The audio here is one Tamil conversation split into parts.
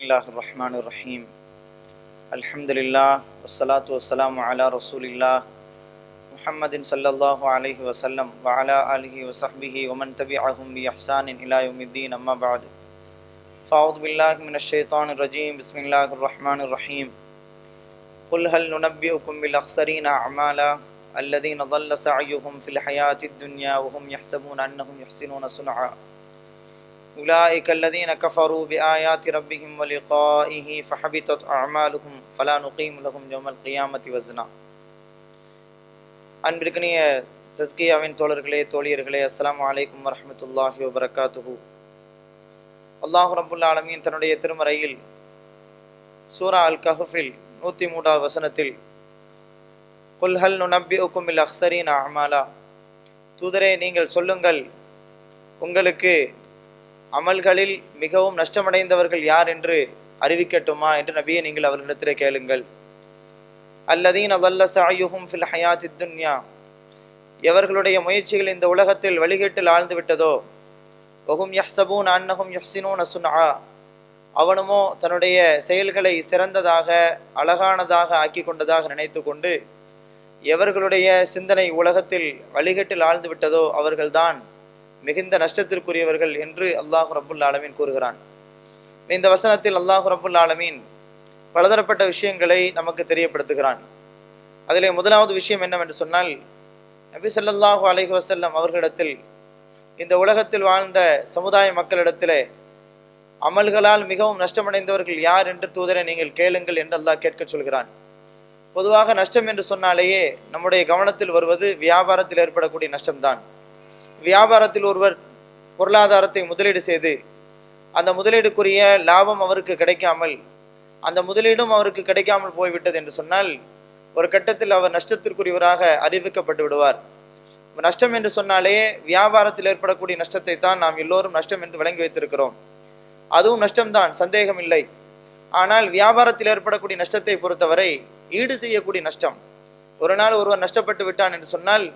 Bismillahirrahmanirrahim. Alhamdulillah wassalatu wassalamu ala rasulillah Muhammadin sallallahu alaihi wasallam wa ala alihi wa sahbihi wa man tabi'ahum bi ihsanin ila yaumiddin amma ba'd. Fa'udhu billahi minash shaitanir rajim. Bismillahirrahmanirrahim. Qul hal nunabbi'ukum bil akhsarina a'mala alladhina dhalla sa'yuhum fil hayatid dunya wa hum yahsabuna annahum yuhsinuna sun'a. أولئك الذين كفروا بآيات ربهم ولقائه فحبطت أعمالهم فلا نقيم لهم يوم القيامة وزنا. அன்பிற்கினிய தஸ்கியாவின் தோழர்களே தோழியர்களே, அஸ்ஸலாமு அலைக்கும் வரஹ்மத்துல்லாஹி வபரகாத்துஹு. அல்லாஹ் ரப்புல் ஆலமீன் தன்னுடைய திருமறையில் சூரா அல் கஹ்ஃபில் 103வது வசனத்தில் குல் ஹல் நுனப்பிஉக்கும் பில் அக்ஸரீன அமாலா, தூதரே நீங்கள் சொல்லுங்கள், உங்களுக்கு அமல்களில் மிகவும் நஷ்டமடைந்தவர்கள் யார் என்று அறிவிக்கட்டுமா என்று நபியை நீங்கள் அவர்களிடத்திலே கேளுங்கள். அல்லதீன ضل سعيهم في الحياة الدنيا, எவர்களுடைய முயற்சிகள் இந்த உலகத்தில் வழிகேட்டில் ஆழ்ந்து விட்டதோ, வஹும் யஹ்சபூன அன்னஹும் யுஹ்சினூன சுன்ஆ, அவனுமோ தன்னுடைய செயல்களை சிறந்ததாக அழகானதாக ஆக்கி கொண்டதாக நினைத்து கொண்டு எவர்களுடைய சிந்தனை உலகத்தில் வழிகேட்டில் ஆழ்ந்து விட்டதோ அவர்கள்தான் மிகுந்த நஷ்டத்திற்குரியவர்கள் என்று அல்லாஹ் ரப்புல் ஆலமீன் கூறுகிறான். இந்த வசனத்தில் அல்லாஹ் ரப்புல் ஆலமீன் பலதரப்பட்ட விஷயங்களை நமக்கு தெரியப்படுத்துகிறான். அதிலே முதலாவது விஷயம் என்னவென்று சொன்னால், நபி ஸல்லல்லாஹு அலைஹி வஸல்லம் அவர்களிடத்தில் இந்த உலகத்தில் வாழ்ந்த சமுதாய மக்களிடத்திலே அமல்களால் மிகவும் நஷ்டமடைந்தவர்கள் யார் என்று தூதரை நீங்கள் கேளுங்கள் என்று அல்லாஹ் கேட்க சொல்கிறான். பொதுவாக நஷ்டம் என்று சொன்னாலேயே நம்முடைய கவனத்தில் வருவது வியாபாரத்தில் ஏற்படக்கூடிய நஷ்டம்தான். வியாபாரத்தில் ஒருவர் பொருளாதாரத்தை முதலீடு செய்து அந்த முதலீடுக்குரிய லாபம் அவருக்கு கிடைக்காமல், அந்த முதலீடும் அவருக்கு கிடைக்காமல் போய்விட்டது என்று சொன்னால் ஒரு கட்டத்தில் அவர் நஷ்டத்திற்குரியவராக அறிவிக்கப்பட்டு விடுவார். நஷ்டம் என்று சொன்னாலே வியாபாரத்தில் ஏற்படக்கூடிய நஷ்டத்தை தான் நாம் எல்லோரும் நஷ்டம் என்று விளங்கி வைத்திருக்கிறோம். அதுவும் நஷ்டம்தான், சந்தேகம் இல்லை. ஆனால் வியாபாரத்தில் ஏற்படக்கூடிய நஷ்டத்தை பொறுத்தவரை ஈடு செய்யக்கூடிய நஷ்டம். ஒரு நாள் ஒருவர் நஷ்டப்பட்டு விட்டான் என்று சொன்னால்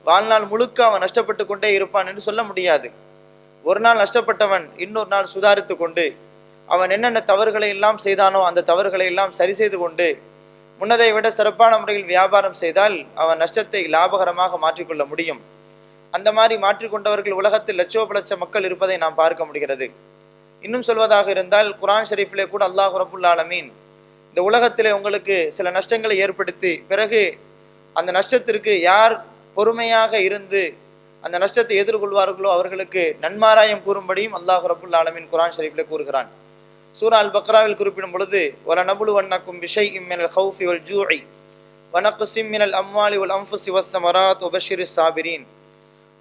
வாழ்நாள் முழுக்க அவன் நஷ்டப்பட்டு கொண்டே இருப்பான் என்று சொல்ல முடியாது. ஒரு நாள் நஷ்டப்பட்டவன் இன்னொரு நாள் சுதாரித்து கொண்டு அவன் என்னென்ன தவறுகளை எல்லாம் செய்தானோ அந்த தவறுகளை எல்லாம் சரி செய்து கொண்டு முன்னதை விட சிறப்பான முறையில் வியாபாரம் செய்தால் அவன் நஷ்டத்தை லாபகரமாக மாற்றிக்கொள்ள முடியும். அந்த மாதிரி மாற்றிக்கொண்டவர்கள் உலகத்தில் லட்சோப லட்ச மக்கள் இருப்பதை நாம் பார்க்க முடிகிறது. இன்னும் சொல்வதாக இருந்தால், குர்ஆன் ஷரீஃபிலே கூட அல்லாஹ் ரப்புல் ஆலமீன் இந்த உலகத்திலே உங்களுக்கு சில நஷ்டங்களை ஏற்படுத்தி பிறகு அந்த நஷ்டத்திற்கு யார் பொறுமையாக இருந்து அந்த நஷ்டத்தை எதிர்கொள்வார்களோ அவர்களுக்கு நன்மாராயம் கூறும்படியும் அல்லாஹ் ரப்புல் ஆலமீன் குர்ஆன் ஷரீஃபிலே கூறுகிறான். சூரா அல் பக்ராவில் குறிப்பிடும் பொழுது வலனபுலுவன்னக்கும் பிஷைஇம் மினல் ஹௌஃபி வல் ஜூஇ வனக்ஸிம் மினல் அம்வாலி வல் அன்ஃபுஸி வஸ்ஸமராத் வபஷிரிஸ் சாபிரீன்,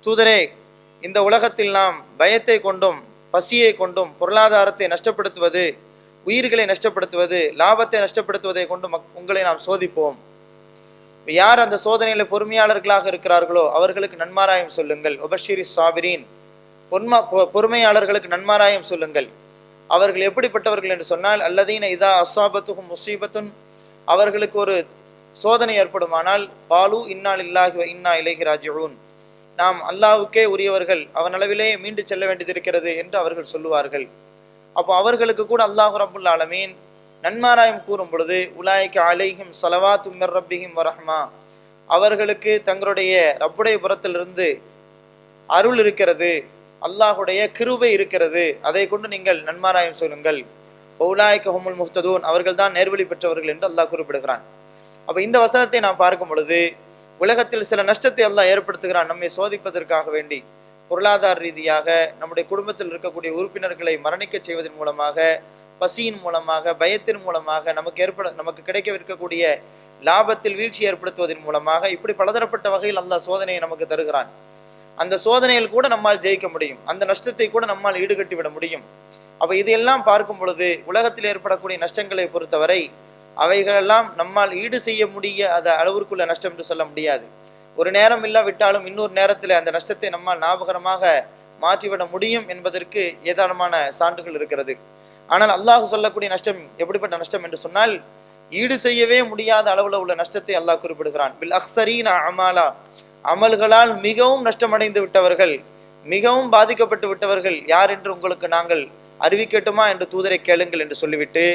தூதரே இந்த உலகத்தில் நாம் பயத்தை கொண்டும் பசியை கொண்டும் பொருளாதாரத்தை நஷ்டப்படுத்துவது, உயிர்களை நஷ்டப்படுத்துவது, லாபத்தை நஷ்டப்படுத்துவதை கொண்டு உங்களை நாம் சோதிப்போம். யார் அந்த சோதனையில பொறுமையாளர்களாக இருக்கிறார்களோ அவர்களுக்கு நன்மாராயம் சொல்லுங்கள். வபஷிரிஸ் சாபிரீன், பொறுமையாளர்களுக்கு நன்மாராயம் சொல்லுங்கள். அவர்கள் எப்படிப்பட்டவர்கள் என்று சொன்னால், அல்லதீன இதா அஸ்ஸாபத்துஹும் முஸீபத்துன், அவர்களுக்கு ஒரு சோதனை ஏற்படுமானால் பாலு இன்னா லில்லாஹி வ இன்னா இலைஹி ராஜிஊன், நாம் அல்லாஹ்வுக்கே உரியவர்கள், அவன் அளவிலே மீண்டு செல்ல வேண்டியிருக்கிறது என்று அவர்கள் சொல்லுவார்கள். அப்போ அவர்களுக்கு கூட அல்லாஹ் ரப்புல் ஆலமீன் நன்மாராயம் கூறும் பொழுது உலாயிக அலைஹிம் ஸலவாத்தும் மிர் ரப்பிஹிம் வ ரஹ்மா, அவர்களுக்கு தங்களுடைய ரப்புடைய புறத்திலிருந்து அருள் இருக்கிறது, அல்லாஹுடைய கிருபை இருக்கிறது, அதை கொண்டு நீங்கள் நன்மாராயம் சொல்லுங்கள். உலாயிக ஹுமுல் முஹ்ததூன், அவர்கள் தான் நேர்வழி பெற்றவர்கள் என்று அல்லாஹ் குறிப்பிடுகிறான். அப்ப இந்த வசனத்தை நாம் பார்க்கும் பொழுது உலகத்தில் சில நஷ்டத்தை அல்லாஹ் ஏற்படுத்துகிறான் நம்மை சோதிப்பதற்காக வேண்டி. பொருளாதார ரீதியாக நம்முடைய குடும்பத்தில் இருக்கக்கூடிய உறுப்பினர்களை மரணிக்க செய்வதன் மூலமாக, பசியின் மூலமாக, பயத்தின் மூலமாக, நமக்கு கிடைக்கவிருக்கக்கூடிய லாபத்தில் வீழ்ச்சி ஏற்படுத்துவதன் மூலமாக, இப்படி பலதரப்பட்ட வகையில் அல்லாஹ் சோதனையை நமக்கு தருகிறான். அந்த சோதனையில் கூட நம்மால் ஜெயிக்க முடியும், அந்த நஷ்டத்தை கூட நம்மால் ஈடுகட்டி விட முடியும். அப்ப இதையெல்லாம் பார்க்கும் பொழுது உலகத்தில் ஏற்படக்கூடிய நஷ்டங்களை பொறுத்தவரை அவைகளெல்லாம் நம்மால் ஈடு செய்ய முடியாத அளவிற்குள்ள நஷ்டம் என்று சொல்ல முடியாது. ஒரு நேரம் இல்லாவிட்டாலும் இன்னொரு நேரத்தில் அந்த நஷ்டத்தை நம்மால் ஞாபகமாக மாற்றிவிட முடியும் என்பதற்கு ஏராளமான சான்றுகள் இருக்கிறது. ஆனால் அல்லாஹ் சொல்லக்கூடிய நஷ்டம் எப்படிப்பட்ட நஷ்டம் என்று சொன்னால், ஈடு செய்யவே முடியாத அளவுல உள்ள நஷ்டத்தை அல்லாஹ் குறிப்பிடுகிறான். பில் அக்ஸரீன அமாலா, அமல்களால் மிகவும் நஷ்டமடைந்து விட்டவர்கள், மிகவும் பாதிக்கப்பட்டு விட்டவர்கள் யார் என்று உங்களுக்கு நாங்கள் அறிவிக்கட்டுமா என்று தூதரை கேளுங்கள் என்று சொல்லிவிட்டு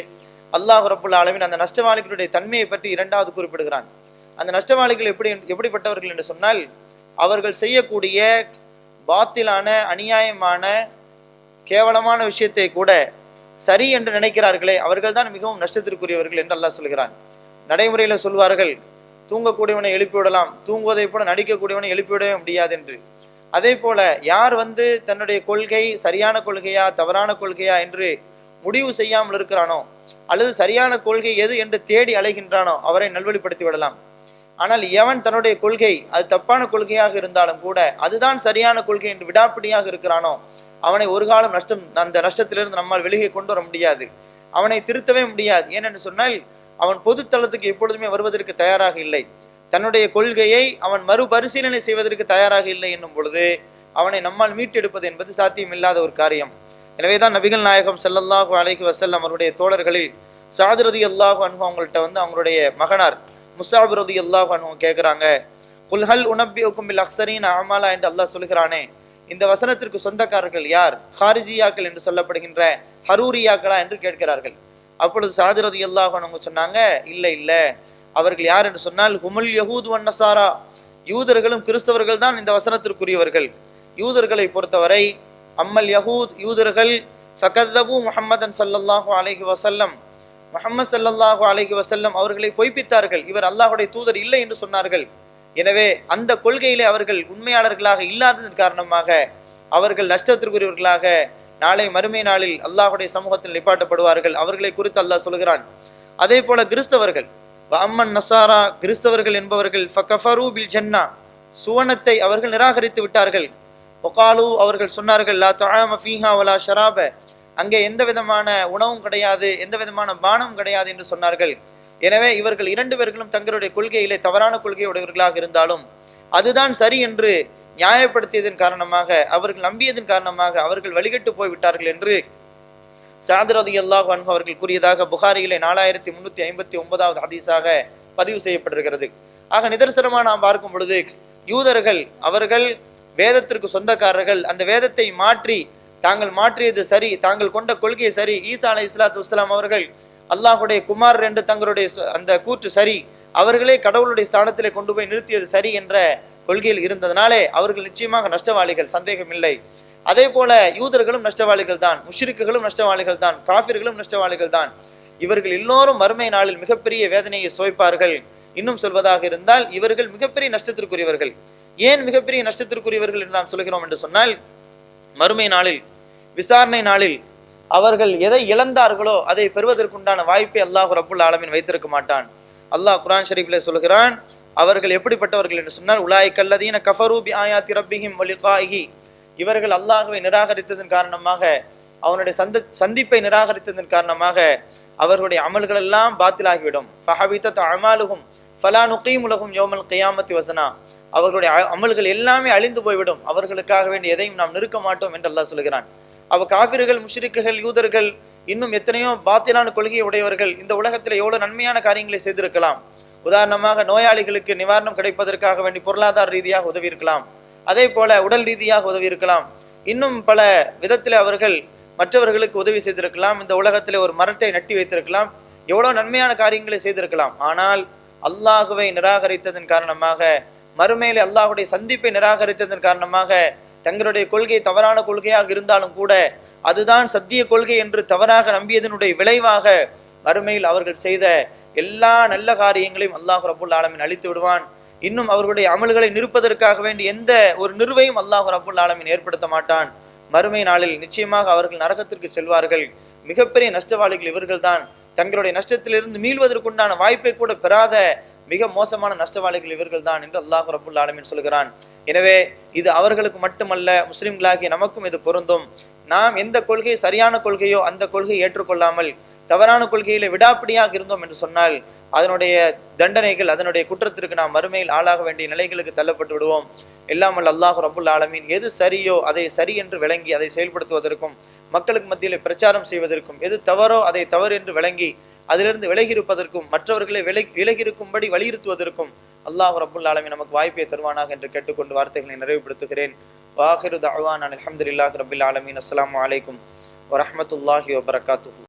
அல்லாஹ் ரப்புல் ஆலமீன் அந்த நஷ்டவாளிகளுடைய தன்மையை பற்றி இரண்டாவது குறிப்பிடுகிறான். அந்த நஷ்டவாளிகள் எப்படிப்பட்டவர்கள் என்று சொன்னால், அவர்கள் செய்யக்கூடிய பாத்திலான அநியாயமான கேவலமான விஷயத்தை கூட சரி என்று நினைக்கிறார்களே, அவர்கள் தான் மிகவும் நஷ்டத்திற்குரியவர்கள் என்று அல்லாஹ் சொல்கிறான். நடைமுறையில சொல்வார்கள், தூங்கக்கூடியவனை எழுப்பிவிடலாம், தூங்குவதை போல நடிக்கக்கூடியவனை எழுப்பிவிடவே முடியாது என்று. அதே போல யார் தன்னுடைய கொள்கை சரியான கொள்கையா தவறான கொள்கையா என்று முடிவு செய்யாமல் இருக்கிறானோ, அல்லது சரியான கொள்கை எது என்று தேடி அலைகின்றானோ, அவரை நல்வழிப்படுத்தி விடலாம். ஆனால் எவன் தன்னுடைய கொள்கை அது தப்பான கொள்கையாக இருந்தாலும் கூட அதுதான் சரியான கொள்கை என்று விடாப்பிடியாக இருக்கிறானோ, அவனை ஒரு காலம் அந்த நஷ்டத்திலிருந்து நம்மால் வெளியே கொண்டு வர முடியாது, அவனை திருத்தவே முடியாது. ஏனென்று சொன்னால், அவன் பொதுத்தளத்துக்கு எப்பொழுதுமே வருவதற்கு தயாராக இல்லை. தன்னுடைய கொள்கையை அவன் மறுபரிசீலனை செய்வதற்கு தயாராக இல்லை என்னும் பொழுது அவனை நம்மால் மீட்டெடுப்பது என்பது சாத்தியமில்லாத ஒரு காரியம். எனவேதான் நபிகள் நாயகம் ஸல்லல்லாஹு அலைஹி வஸல்லம் அவருடைய தோழர்களில் ஸஅத் ரலியல்லாஹு அன்ஹு அவங்கள்ட்ட அவங்களுடைய மகனார் முஸஅப் ரலியல்லாஹு அன்ஹு கேட்கிறாங்க, குல் ஹல் உனப்பியுக்கும் பில் அக்ஸரீன அமாலா என்று அல்லாஹ் சொல்கிறானே, இந்த வசனத்திற்கு சொந்தக்காரர்கள் யார்? ஹாரிஜியாக்கள் என்று சொல்லப்படுகின்ற ஹரூரியாக்களா என்று கேட்கிறார்கள். அப்பொழுது ஸஅத் ரலியல்லாஹு அன்ஹு சொன்னாங்க, இல்லை, அவர்கள் யார் என்று சொன்னால் ஹுமுல் யஹூத் வன் நஸாரா, யூதர்களும் கிறிஸ்தவர்கள் தான் இந்த வசனத்திற்குரியவர்கள். யூதர்களை பொறுத்தவரை அம்மல் யஹூத், யூதர்கள் ஃபகதபு முஹம்மதன் ஸல்லல்லாஹு அலைஹி வஸல்லம், முஹம்மது ஸல்லல்லாஹு அலைஹி வஸல்லம் அவர்களை பொய்ப்பித்தார்கள், இவர் அல்லாஹ்வுடைய தூதர் இல்லை என்று சொன்னார்கள். எனவே அந்த கொள்கையிலே அவர்கள் உண்மையாளர்களாக இல்லாததன் காரணமாக அவர்கள் நஷ்டத்திற்குரியவர்களாக நாளை மறுமை நாளில் அல்லாஹ்வுடைய சமூகத்தில் நிப்பாட்டப்படுவார்கள். அவர்களை குறித்து அல்லாஹ் சொல்கிறான். அதே போல கிறிஸ்தவர்கள் அம்மன் நசாரா, கிறிஸ்தவர்கள் என்பவர்கள் ஃபகஃபரு பில் ஜன்னா, சுவனத்தை அவர்கள் நிராகரித்து விட்டார்கள். வகாலு, அவர்கள் சொன்னார்கள், லா தஆம ஃபீஹா வலா ஷராப, அங்கே எந்த விதமான உணவும் கிடையாது, எந்த விதமான பானம் கிடையாது என்று சொன்னார்கள். எனவே இவர்கள் இரண்டு பேர்களும் தங்களுடைய கொள்கையிலே தவறான கொள்கையுடையவர்களாக இருந்தாலும் அதுதான் சரி என்று நியாயப்படுத்தியதன் காரணமாக, அவர்கள் நம்பியதன் காரணமாக அவர்கள் வழிகட்டு போய்விட்டார்கள் என்று ஸஅத் ரலியல்லாஹு அன்ஹு அவர்கள் கூறியதாக புகாரியிலே 4359வது ஹதீஸாக பதிவு செய்யப்பட்டிருக்கிறது. ஆக நிதர்சனமாக நாம் பார்க்கும் பொழுது யூதர்கள் அவர்கள் வேதத்திற்கு சொந்தக்காரர்கள், அந்த வேதத்தை மாற்றி தாங்கள் மாற்றியது சரி, தாங்கள் கொண்ட கொள்கை சரி, ஈசா அலைஹிஸ்ஸலாத்து வஸ்ஸலாம் அவர்கள் அல்லாஹ்வுடைய குமார் என்று தங்களுடைய அந்த கூற்று சரி, அவர்களே கடவுளுடைய ஸ்தானத்திலே கொண்டு போய் நிறுத்தியது சரி என்ற கொள்கையில் இருந்ததனாலே அவர்கள் நிச்சயமாக நஷ்டவாளிகள், சந்தேகம் இல்லை. அதே போல யூதர்களும் நஷ்டவாளிகள் தான், முஷ்ரிக்குகளும் நஷ்டவாளிகள் தான், காஃபிர்களும் நஷ்டவாளிகள் தான். இவர்கள் எல்லோரும் மறுமை நாளில் மிகப்பெரிய வேதனையை சுவைப்பார்கள். இன்னும் சொல்வதாக இருந்தால் இவர்கள் மிகப்பெரிய நஷ்டத்திற்குரியவர்கள். ஏன் மிகப்பெரிய நஷ்டத்திற்குரியவர்கள் என்று நாம் சொல்கிறோம் என்று சொன்னால், மறுமை நாளில் விசாரணை நாளில் அவர்கள் எதை இழந்தார்களோ அதை பெறுவதற்குண்டான வாய்ப்பை அல்லாஹ் ரப்புல் ஆலமீன் வைத்திருக்க மாட்டான். அல்லாஹ் குர்ஆன் ஷரீஃபிலே சொல்கிறான், அவர்கள் எப்படிப்பட்டவர்கள் என்று சொன்னால், உலாயிக அல்லதீன கஃபரு பி ஆயாத்தி ரப்பிஹிம் வ லிகாஇஹி, இவர்கள் அல்லாஹ்வை நிராகரித்ததன் காரணமாக, அவனுடைய சந்திப்பை நிராகரித்ததன் காரணமாக அவர்களுடைய அமல்கள் எல்லாம் பாத்திலாகிவிடும். ஃபஹபிதத் அமாலுஹும் ஃபலா நுகீமு லஹும் யௌமல் கியாமத்தி வஸனா, அவர்களுடைய அமல்கள் எல்லாமே அழிந்து போய்விடும், அவர்களுக்காக வேண்டிய எதையும் நாம் நிறுக்க மாட்டோம் என்று அல்லாஹ் சொல்கிறான். காஃபிர்கள், முஷ்ரிக்குகள், யூதர்கள், இன்னும் எத்தனையோ பாத்திலான கொள்கையை உடையவர்கள் இந்த உலகத்தில் எவ்வளவு நன்மையான காரியங்களை செய்திருக்கலாம். உதாரணமாக நோயாளிகளுக்கு நிவாரணம் கிடைப்பதற்காக வேண்டி பொருளாதார ரீதியாக உதவி இருக்கலாம், அதே போல உடல் ரீதியாக உதவி இருக்கலாம், இன்னும் பல விதத்தில் அவர்கள் மற்றவர்களுக்கு உதவி செய்திருக்கலாம், இந்த உலகத்திலே ஒரு மரத்தை நட்டி வைத்திருக்கலாம், எவ்வளவு நன்மையான காரியங்களை செய்திருக்கலாம். ஆனால் அல்லாஹுவை நிராகரித்ததன் காரணமாக, மறுமையிலே அல்லாஹுடைய சந்திப்பை நிராகரித்ததன் காரணமாக, தங்களுடைய கொள்கை தவறான கொள்கையாக இருந்தாலும் கூட அதுதான் சத்திய கொள்கை என்று தவறாக நம்பியதனுடைய விளைவாக மறுமையில் அவர்கள் செய்த எல்லா நல்ல காரியங்களையும் அல்லாஹ் ரப்புல் ஆலமீன் அழித்து விடுவான். இன்னும் அவர்களுடைய அமல்களை நிறுப்பதற்காக வேண்டிய எந்த ஒரு நிறுவையும் அல்லாஹ் ரப்புல் ஆலமீன் ஏற்படுத்த மாட்டான். மறுமை நாளில் நிச்சயமாக அவர்கள் நரகத்திற்கு செல்வார்கள். மிகப்பெரிய நஷ்டவாளிகள் இவர்கள் தான். தங்களுடைய நஷ்டத்திலிருந்து மீள்வதற்குண்டான வாய்ப்பை கூட பெறாத மிக மோசமான நஷ்டவாளிகள் இவர்கள் தான் என்று அல்லாஹ் ரப்புல் ஆலமீன் சொல்கிறான். எனவே இது அவர்களுக்கு மட்டுமல்ல, முஸ்லிம்களாகிய நமக்கும் இது பொருந்தும். நாம் எந்த கொள்கை சரியான கொள்கையோ அந்த கொள்கையை ஏற்றுக்கொள்ளாமல் தவறான கொள்கையில விடாப்பிடியாக இருந்தோம் என்று சொன்னால் அதனுடைய தண்டனைகள், அதனுடைய குற்றத்திற்கு நாம் மறுமையில் ஆளாக வேண்டிய நிலைகளுக்கு தள்ளப்பட்டு விடுவோம். இல்லாமல் அல்லாஹ் ரப்புல் ஆலமீன் எது சரியோ அதை சரி என்று விளங்கி அதை செயல்படுத்துவதற்கும், மக்களுக்கு மத்தியில் பிரச்சாரம் செய்வதற்கும், எது தவறோ அதை தவறு என்று விளங்கி அதிலிருந்து விலகி இருப்பதற்கும், மற்றவர்களை விலகி இருக்கும்படி வலியுறுத்துவதற்கும் அல்லாஹ் ரப்புல் ஆலமீன் நமக்கு வாய்ப்பை தருவானாக என்று கேட்டுக்கொண்டு வார்த்தைகளை நிறைவுபடுத்துகிறேன். வாஹிரு தஅவானா அல்ஹம்துலில்லாஹி ரப்பில் ஆலமீன். அஸ்ஸலாமு அலைக்கும் வரஹ்மத்துல்லாஹி வபரகாத்துஹு.